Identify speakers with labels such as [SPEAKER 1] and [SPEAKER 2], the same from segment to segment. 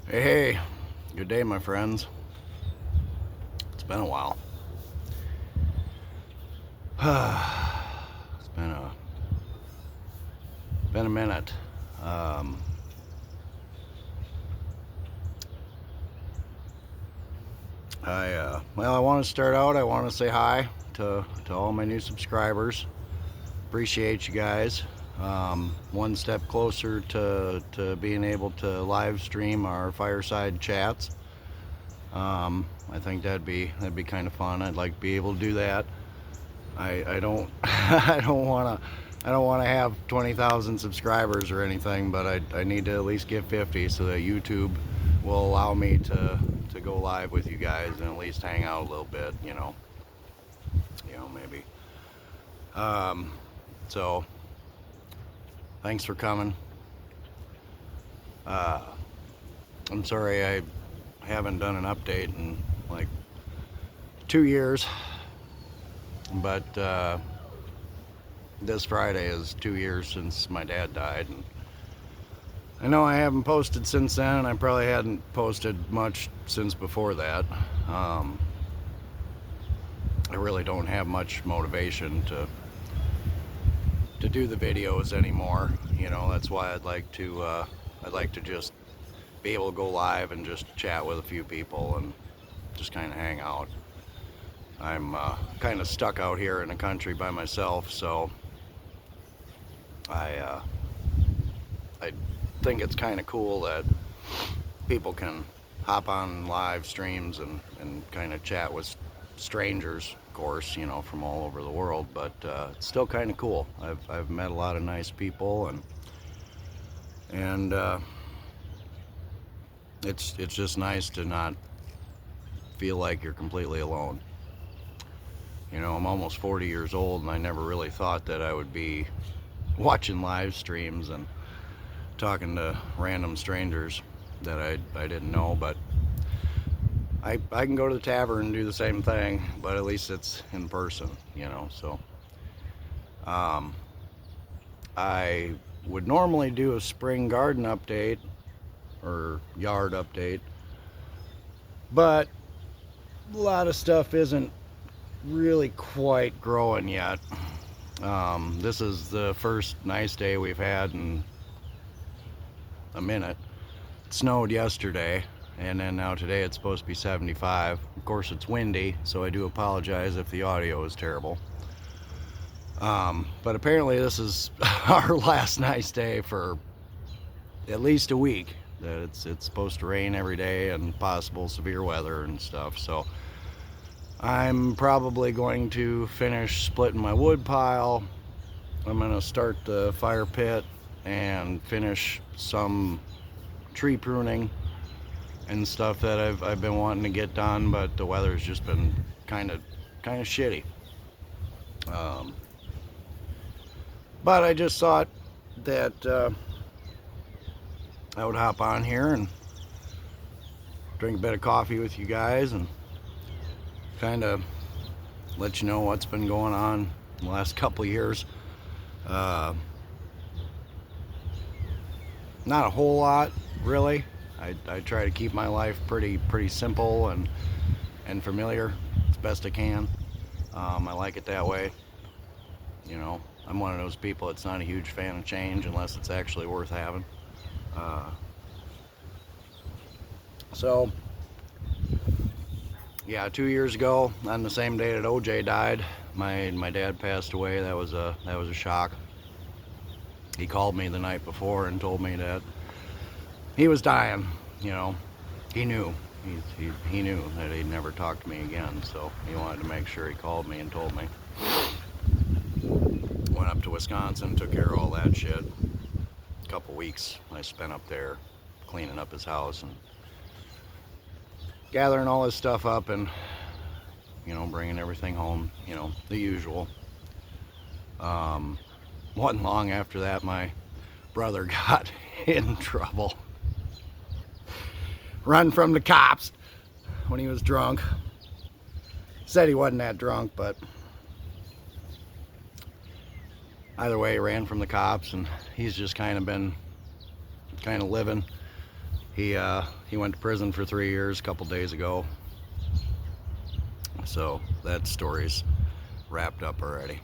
[SPEAKER 1] Hey, good day, my friends. It's been a while. It's been a minute. Um, I want to start out. I want to say hi to all my new subscribers. Appreciate you guys. One step closer to being able to live stream our fireside chats. I think that'd be kind of fun. I'd like to be able to do that. I don't I don't want to have 20,000 subscribers or anything, but I need to at least get 50 so that YouTube will allow me to go live with you guys and at least hang out a little bit, maybe. Um, so thanks for coming. Uh, I'm sorry I haven't done an update in like 2 years, but this Friday is 2 years since my dad died, and I know I haven't posted since then, and I probably hadn't posted much since before that. Um, I really don't have much motivation to do the videos anymore. That's why I'd like to just be able to go live and just chat with a few people and just kind of hang out. I'm kind of stuck out here in the country by myself, so I I think it's kind of cool that people can hop on live streams and kind of chat with strangers, of course, from all over the world. But it's still kind of cool. I've met a lot of nice people, and it's just nice to not feel like you're completely alone. I'm almost 40 years old, and I never really thought that I would be watching live streams and talking to random strangers that I didn't know. But I can go to the tavern and do the same thing, but at least it's in person. So um, I would normally do a spring garden update or yard update, but a lot of stuff isn't really quite growing yet. This is the first nice day we've had in a minute. It snowed yesterday, and then now today it's supposed to be 75. Of course, it's windy, so I do apologize if the audio is terrible. But apparently this is our last nice day for at least a week. That it's supposed to rain every day and possible severe weather and stuff. So I'm probably going to finish splitting my wood pile. I'm going to start the fire pit and finish some tree pruning and stuff that I've been wanting to get done, but the weather's just been kind of shitty. Um, but I just thought that I would hop on here and drink a bit of coffee with you guys and kind of let you know what's been going on in the last couple of years. Uh, Not a whole lot, really. I try to keep my life pretty simple and familiar as best I can. I like it that way. I'm one of those people that's not a huge fan of change unless it's actually worth having. Uh, so, yeah, 2 years ago, on the same day that OJ died, my dad passed away. That was a shock. He called me the night before and told me that he was dying. You know, he knew. He knew that he'd never talk to me again, so he wanted to make sure he called me and told me. Went up to Wisconsin, took care of all that shit. A couple weeks I spent up there cleaning up his house and gathering all his stuff up and, bringing everything home, the usual. Um, wasn't long after that my brother got in trouble. Run from the cops when he was drunk. Said he wasn't that drunk, but either way, he ran from the cops, and he's just kind of been living He went to prison for 3 years a couple days ago. So that story's wrapped up already.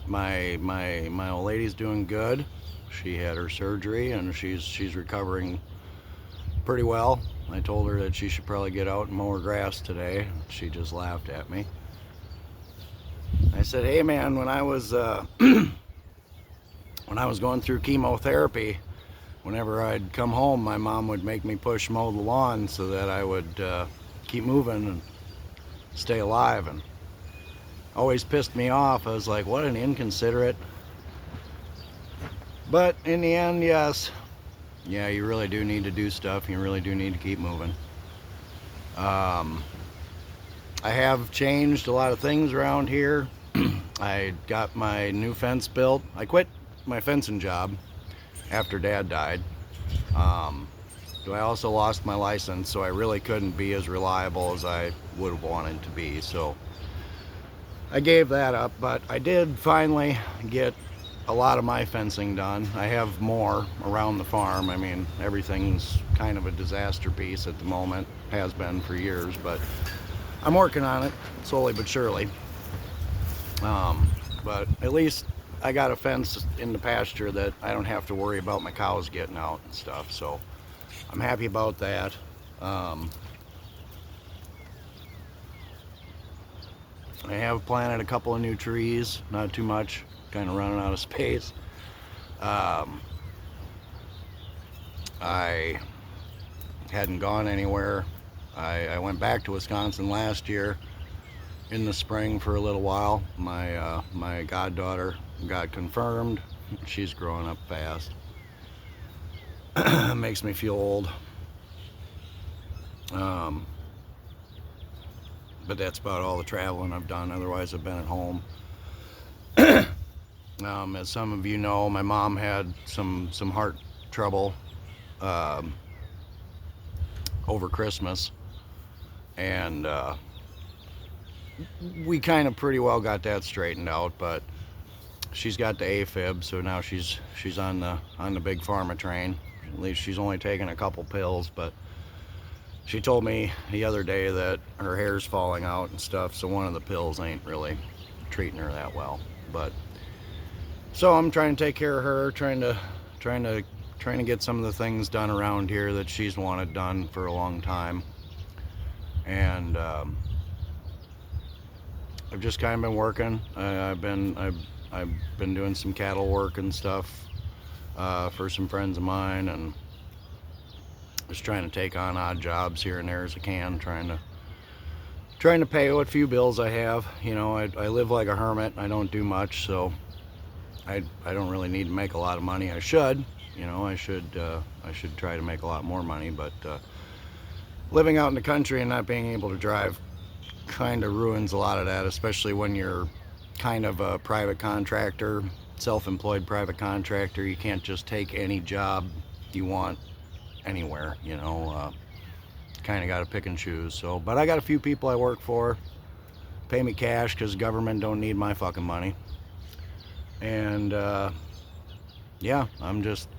[SPEAKER 1] My old lady's doing good. She had her surgery and she's recovering pretty well. I told her that she should probably get out and mow her grass today. She just laughed at me. I said, "Hey man, when I was when I was going through chemotherapy, whenever I'd come home, my mom would make me push mow the lawn so that I would keep moving and stay alive, and always pissed me off. I was like, what an inconsiderate. But in the end, yes, yeah, you really do need to do stuff. You really do need to keep moving. I have changed a lot of things around here. I got my new fence built. I quit my fencing job after Dad died. I also lost my license, so I really couldn't be as reliable as I would have wanted to be. So I gave that up, but I did finally get a lot of my fencing done. I have more around the farm. I mean, everything's kind of a disaster piece at the moment. Has been for years, but I'm working on it slowly but surely. But at least I got a fence in the pasture that I don't have to worry about my cows getting out and stuff, so I'm happy about that. I have planted a couple of new trees, not too much, kind of running out of space. I hadn't gone anywhere. I went back to Wisconsin last year in the spring for a little while. My goddaughter got confirmed. She's growing up fast. Makes me feel old. But that's about all the traveling I've done. Otherwise, I've been at home. As some of you know, my mom had some heart trouble over Christmas, and we kind of pretty well got that straightened out. But she's got the AFib, so now she's on the big pharma train. At least she's only taken a couple pills, but she told me the other day that her hair's falling out and stuff, so one of the pills ain't really treating her that well. But so I'm trying to take care of her, trying to get some of the things done around here that she's wanted done for a long time. And I've just kind of been working. I've been doing some cattle work and stuff for some friends of mine, and just trying to take on odd jobs here and there as I can, trying to pay what few bills I have. You know, I live like a hermit. I don't do much, so I don't really need to make a lot of money. I should, you know, I should try to make a lot more money, but living out in the country and not being able to drive kind of ruins a lot of that, especially when you're kind of a private contractor, self-employed private contractor. You can't just take any job you want anywhere, you know. Kind of got to pick and choose. So, but I got a few people I work for, pay me cash because government don't need my fucking money. And yeah, I'm just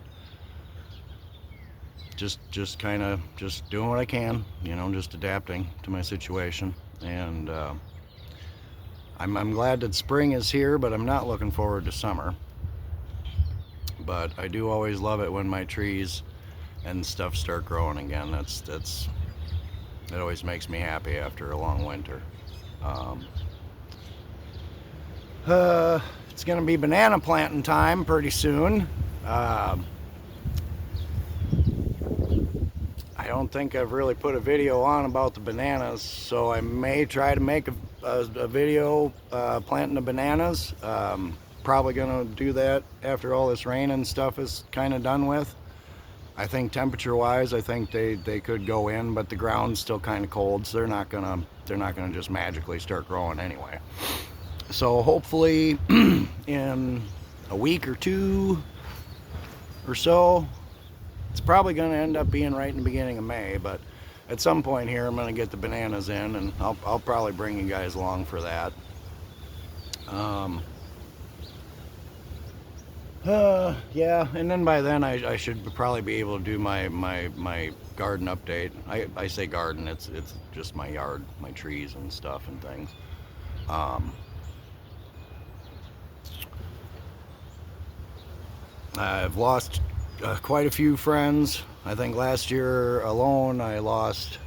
[SPEAKER 1] kind of just doing what I can, you know, just adapting to my situation. And I'm glad that spring is here, but I'm not looking forward to summer. But I do always love it when my trees and stuff start growing again. That always makes me happy after a long winter. It's gonna be banana planting time pretty soon. I don't think I've really put a video on about the bananas, so I may try to make a video planting the bananas. Probably gonna do that after all this rain and stuff is kind of done with. I think temperature wise, I think they could go in, but the ground's still kind of cold, so they're not gonna just magically start growing anyway. So hopefully in a week or two or so, it's probably gonna end up being right in the beginning of May, but at some point here I'm gonna get the bananas in, and I'll probably bring you guys along for that. Yeah, and then by then I should probably be able to do my garden update. I say garden, it's just my yard, my trees and stuff and things. Um, I've lost quite a few friends. I think last year alone I lost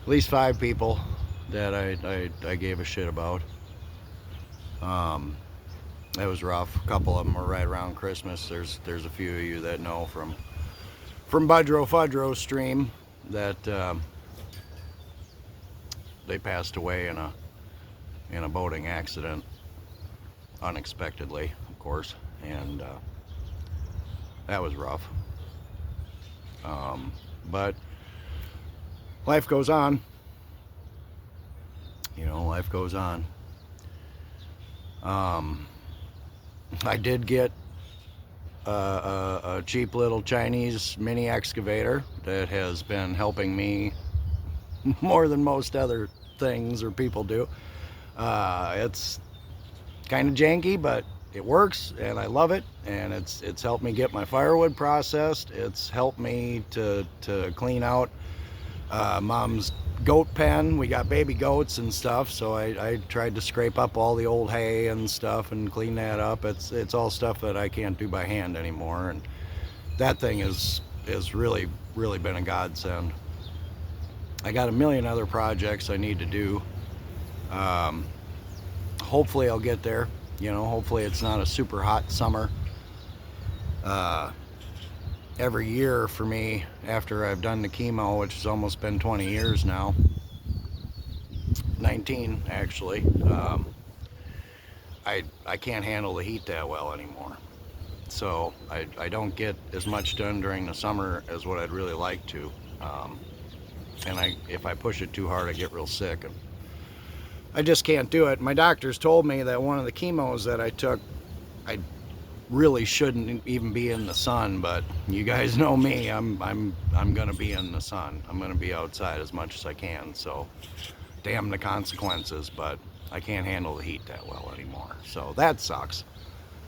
[SPEAKER 1] at least 5 people that I gave a shit about. Um, that was rough. A couple of them were right around Christmas. There's a few of you that know from Budro Fudro stream that they passed away in a boating accident unexpectedly, of course, and that was rough. But life goes on. You know, life goes on. I did get a cheap little Chinese mini excavator that has been helping me more than most other things or people do. It's kind of janky, but it works and I love it, and it's helped me get my firewood processed. It's helped me to clean out Mom's goat pen. We got baby goats and stuff, so I tried to scrape up all the old hay and stuff and clean that up. It's all stuff that I can't do by hand anymore, and that thing is really been a godsend. I got a million other projects I need to do. Hopefully I'll get there. You know, hopefully it's not a super hot summer every year for me after I've done the chemo, which has almost been 20 years now. 19 actually. I can't handle the heat that well anymore. So I don't get as much done during the summer as what I'd really like to. And if I push it too hard, I get real sick. And I just can't do it. My doctors told me that one of the chemos that I took, I really shouldn't even be in the sun, but you guys know me. I'm gonna be in the sun. I'm gonna be outside as much as I can. So damn the consequences, but I can't handle the heat that well anymore. So that sucks.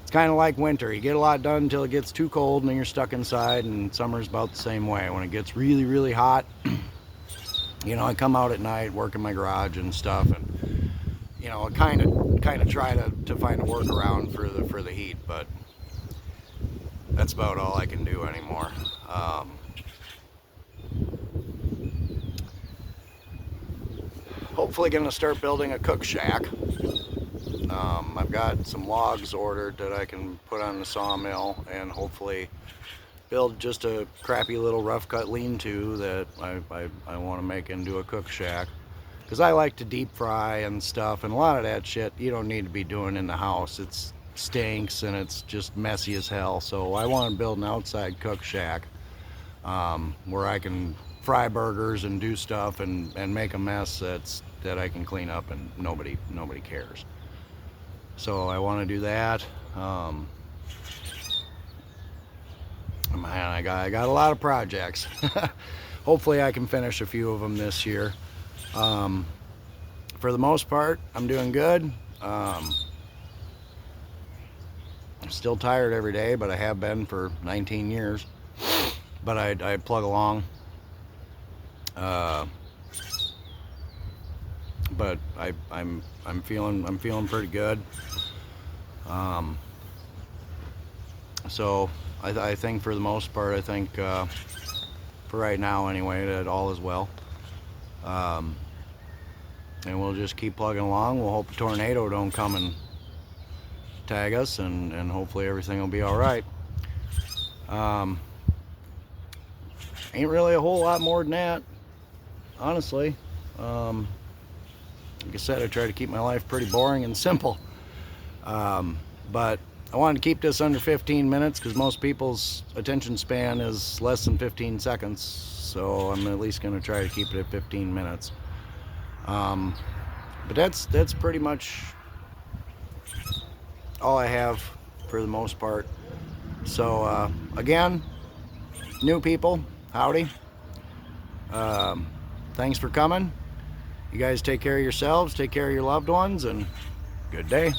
[SPEAKER 1] It's kind of like winter. You get a lot done until it gets too cold and then you're stuck inside, and summer's about the same way. When it gets really hot, you know, I come out at night, work in my garage and stuff, and you know, I kind of try to find a workaround for the heat, but that's about all I can do anymore. Hopefully gonna start building a cook shack. I've got some logs ordered that I can put on the sawmill, and hopefully build just a crappy little rough cut lean-to that I want to make into a cook shack, because I like to deep fry and stuff, and a lot of that shit you don't need to be doing in the house. It stinks and it's just messy as hell. So I want to build an outside cook shack where I can fry burgers and do stuff and make a mess that I can clean up and nobody cares. So I want to do that. Man, I got a lot of projects. Hopefully I can finish a few of them this year. For the most part, I'm doing good. I'm still tired every day, but I have been for 19 years. But I plug along. But I'm feeling pretty good. So I think for the most part, I think for right now anyway, that all is well. And we'll just keep plugging along. We'll hope a tornado don't come and tag us, and hopefully everything will be all right. Ain't really a whole lot more than that, honestly. Like I said, I try to keep my life pretty boring and simple. But I wanted to keep this under 15 minutes because most people's attention span is less than 15 seconds. So I'm at least going to try to keep it at 15 minutes. But that's pretty much all I have for the most part. So again, new people, howdy. Thanks for coming. You guys take care of yourselves, take care of your loved ones, and good day.